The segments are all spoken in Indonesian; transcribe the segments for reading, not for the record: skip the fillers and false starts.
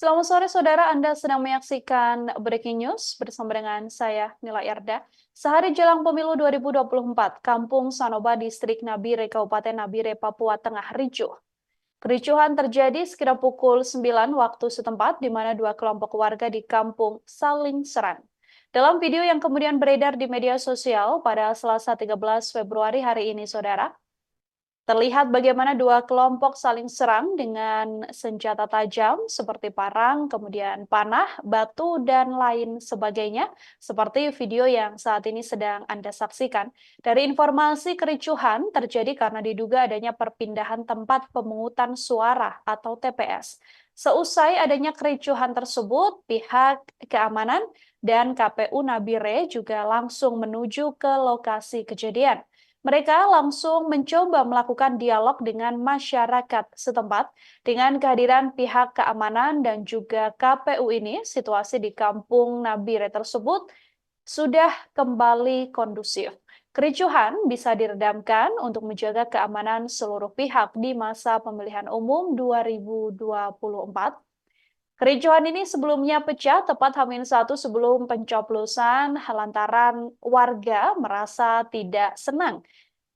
Selamat sore saudara, Anda sedang menyaksikan Breaking News bersama dengan saya Nila Yarda. Sehari jelang pemilu 2024, Kampung Sanoba Distrik Nabire, Kabupaten Nabire, Papua Tengah ricuh. Kericuhan terjadi sekitar pukul 9 waktu setempat di mana dua kelompok warga di kampung saling serang. Dalam video yang kemudian beredar di media sosial pada Selasa 13 Februari hari ini, saudara, terlihat bagaimana dua kelompok saling serang dengan senjata tajam seperti parang, kemudian panah, batu, dan lain sebagainya, seperti video yang saat ini sedang Anda saksikan. Dari informasi kericuhan terjadi karena diduga adanya perpindahan tempat pemungutan suara atau TPS. Seusai adanya kericuhan tersebut, pihak keamanan dan KPU Nabire juga langsung menuju ke lokasi kejadian. Mereka langsung mencoba melakukan dialog dengan masyarakat setempat. Dengan kehadiran pihak keamanan dan juga KPU ini, situasi di Kampung Nabire tersebut sudah kembali kondusif. Kericuhan bisa diredamkan untuk menjaga keamanan seluruh pihak di masa pemilihan umum 2024. Kericuhan ini sebelumnya pecah tepat H-1 sebelum pencoblosan lantaran warga merasa tidak senang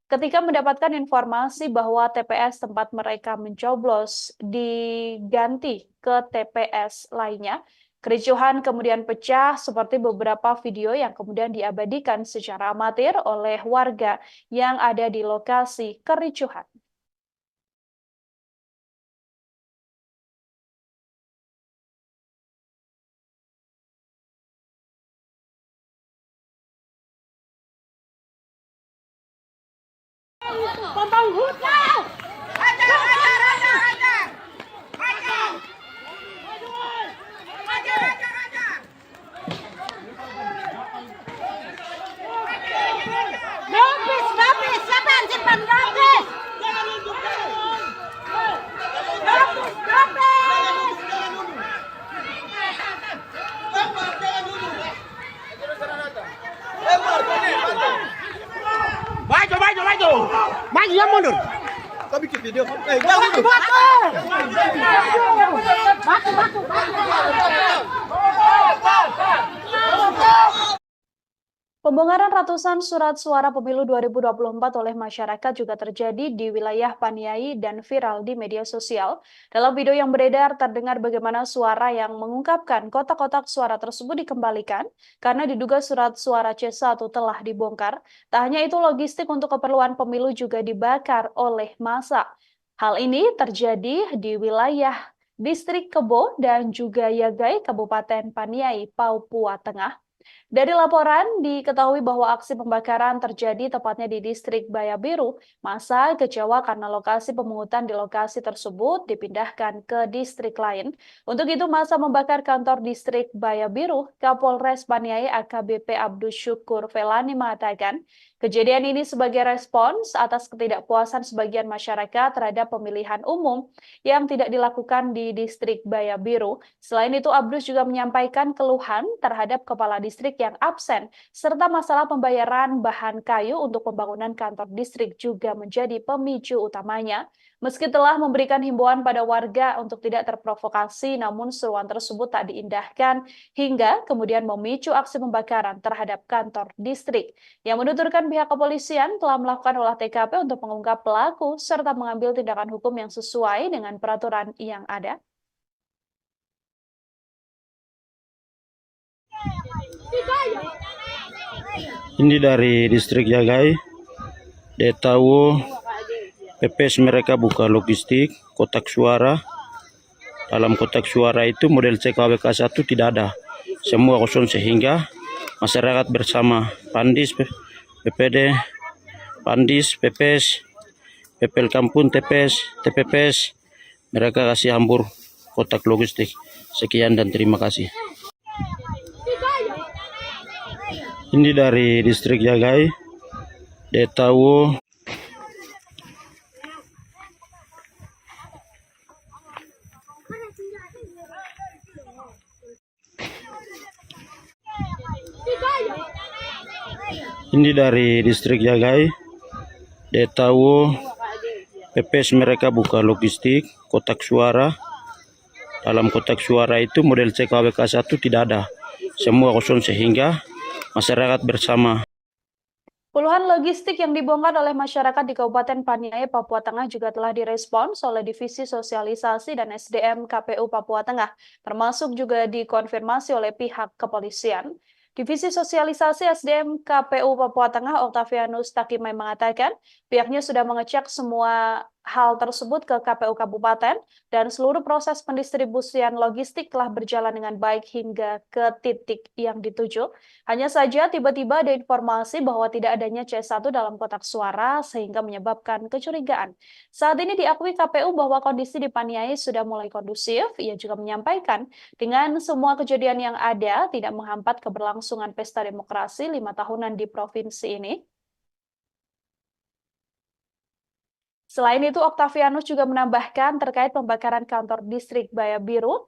ketika mendapatkan informasi bahwa TPS tempat mereka mencoblos diganti ke TPS lainnya. Kericuhan kemudian pecah seperti beberapa video yang kemudian diabadikan secara amatir oleh warga yang ada di lokasi kericuhan. Pembangunan! Ajar! Nopis! Siapa yang simpan nopis? Maju! Maju yang mundur! Kau bikin video? Jangan dulu. Pembongkaran ratusan surat suara pemilu 2024 oleh masyarakat juga terjadi di wilayah Paniai dan viral di media sosial. Dalam video yang beredar terdengar bagaimana suara yang mengungkapkan kotak-kotak suara tersebut dikembalikan karena diduga surat suara C1 telah dibongkar. Tak hanya itu, logistik untuk keperluan pemilu juga dibakar oleh massa. Hal ini terjadi di wilayah Distrik Kebo dan juga Yagai, Kabupaten Paniai, Papua Tengah. Dari laporan, diketahui bahwa aksi pembakaran terjadi tepatnya di distrik Baya Biru. Massa kecewa karena lokasi pemungutan di lokasi tersebut dipindahkan ke distrik lain. Untuk itu, massa membakar kantor distrik Baya Biru. Kapolres Paniai AKBP Abdus Syukur Velani mengatakan, kejadian ini sebagai respons atas ketidakpuasan sebagian masyarakat terhadap pemilihan umum yang tidak dilakukan di distrik Baya Biru. Selain itu, Abdus juga menyampaikan keluhan terhadap kepala distrik yang absen, serta masalah pembayaran bahan kayu untuk pembangunan kantor distrik juga menjadi pemicu utamanya. Meski telah memberikan himbauan pada warga untuk tidak terprovokasi, namun seruan tersebut tak diindahkan hingga kemudian memicu aksi pembakaran terhadap kantor distrik. Yang menuturkan pihak kepolisian telah melakukan olah TKP untuk mengungkap pelaku serta mengambil tindakan hukum yang sesuai dengan peraturan yang ada. Ini dari distrik Yagai. Dia tahu PPS mereka buka logistik kotak suara. Dalam kotak suara itu model CKWK1 tidak ada. Semua kosong sehingga masyarakat bersama Pandis, PPD, Pandis, PPS, PPL Kampung, TPPS, mereka kasih hambur kotak logistik. Sekian dan terima kasih. Ini dari distrik Yagai. Dia tahu ini dari distrik Yagai. Dia tahu PPS mereka buka logistik kotak suara. Dalam kotak suara itu model CKWK 1 tidak ada. Semua kosong sehingga masyarakat bersama. Puluhan logistik yang dibongkar oleh masyarakat di Kabupaten Paniai, Papua Tengah juga telah direspons oleh Divisi Sosialisasi dan SDM KPU Papua Tengah, termasuk juga dikonfirmasi oleh pihak kepolisian. Divisi Sosialisasi SDM KPU Papua Tengah, Octavianus Takimai mengatakan, pihaknya sudah mengecek semua hal tersebut ke KPU Kabupaten dan seluruh proses pendistribusian logistik telah berjalan dengan baik hingga ke titik yang dituju. Hanya saja tiba-tiba ada informasi bahwa tidak adanya C1 dalam kotak suara sehingga menyebabkan kecurigaan. Saat ini diakui KPU bahwa kondisi di Paniai sudah mulai kondusif. Ia juga menyampaikan dengan semua kejadian yang ada tidak menghambat keberlangsungan pesta demokrasi 5 tahunan di provinsi ini. Selain itu, Octavianus juga menambahkan terkait pembakaran kantor distrik Baya Biru,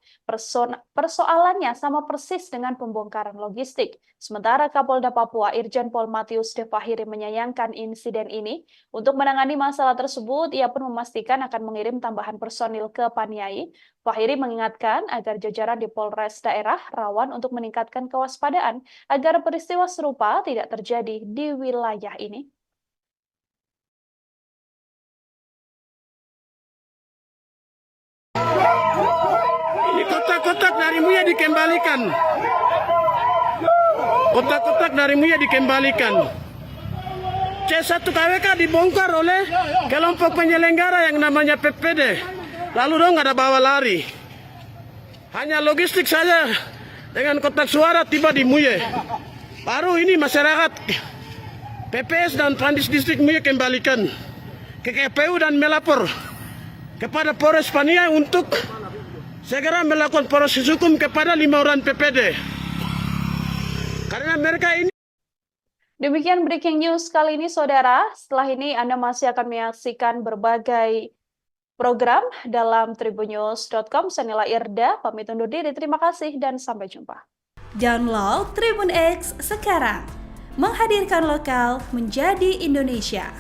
persoalannya sama persis dengan pembongkaran logistik. Sementara Kapolda Papua Irjen Pol Matius De Fahiri menyayangkan insiden ini. Untuk menangani masalah tersebut, ia pun memastikan akan mengirim tambahan personil ke Paniai. Fahiri mengingatkan agar jajaran di Polres daerah rawan untuk meningkatkan kewaspadaan agar peristiwa serupa tidak terjadi di wilayah ini. Kotak-kotak dari Muya dikembalikan. Kotak-kotak dari Muya dikembalikan. C1 KWK dibongkar oleh kelompok penyelenggara yang namanya PPD. Lalu dong ada bawa lari. Hanya logistik saja dengan kotak suara tiba di Muya. Baru ini masyarakat PPS dan Pandis Distrik Muya kembalikan ke KPU dan melapor kepada Polres Paniai untuk segera melakukan proses hukum kepada 5 orang PPD. Karena mereka ini. Demikian breaking news kali ini, saudara. Setelah ini Anda masih akan menyaksikan berbagai program dalam tribunnews.com. Saya Nila Irda, pamit undur diri. Terima kasih dan sampai jumpa. Download Tribun X sekarang. Menghadirkan lokal menjadi Indonesia.